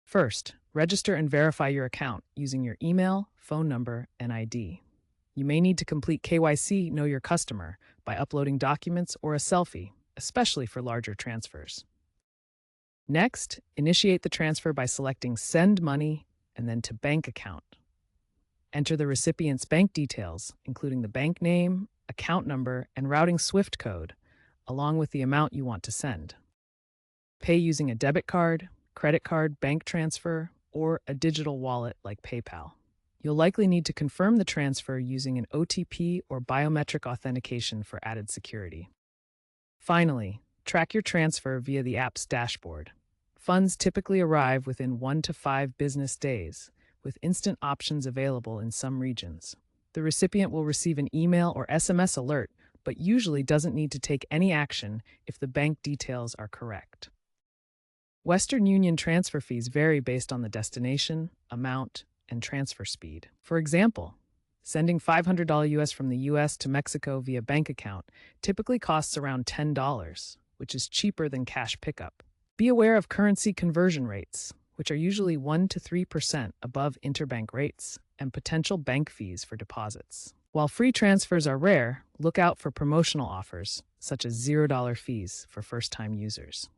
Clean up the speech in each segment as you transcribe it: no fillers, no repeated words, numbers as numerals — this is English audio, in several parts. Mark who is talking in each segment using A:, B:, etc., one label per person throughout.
A: First, register and verify your account using your email, phone number, and ID. You may need to complete KYC Know Your Customer by uploading documents or a selfie, especially for larger transfers. Next, initiate the transfer by selecting Send Money and then to Bank Account. Enter the recipient's bank details, including the bank name, account number, and routing SWIFT code, along with the amount you want to send. Pay using a debit card, credit card, bank transfer, or a digital wallet like PayPal. You'll likely need to confirm the transfer using an OTP or biometric authentication for added security. Finally, track your transfer via the app's dashboard. Funds typically arrive within 1 to 5 business days, with instant options available in some regions. The recipient will receive an email or SMS alert, but usually doesn't need to take any action if the bank details are correct. Western Union transfer fees vary based on the destination, amount, and transfer speed. For example, sending $500 US from the US to Mexico via bank account typically costs around $10, which is cheaper than cash pickup. Be aware of currency conversion rates, which are usually 1 to 3% above interbank rates, and potential bank fees for deposits. While free transfers are rare, look out for promotional offers, such as $0 fees for first-time users.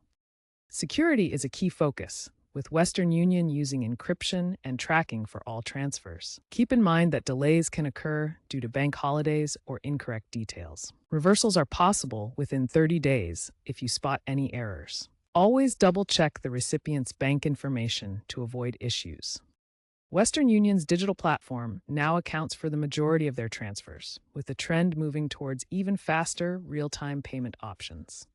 A: Security is a key focus, with Western Union using encryption and tracking for all transfers. Keep in mind that delays can occur due to bank holidays or incorrect details. Reversals are possible within 30 days if you spot any errors. Always double-check the recipient's bank information to avoid issues. Western Union's digital platform now accounts for the majority of their transfers, with the trend moving towards even faster, real-time payment options.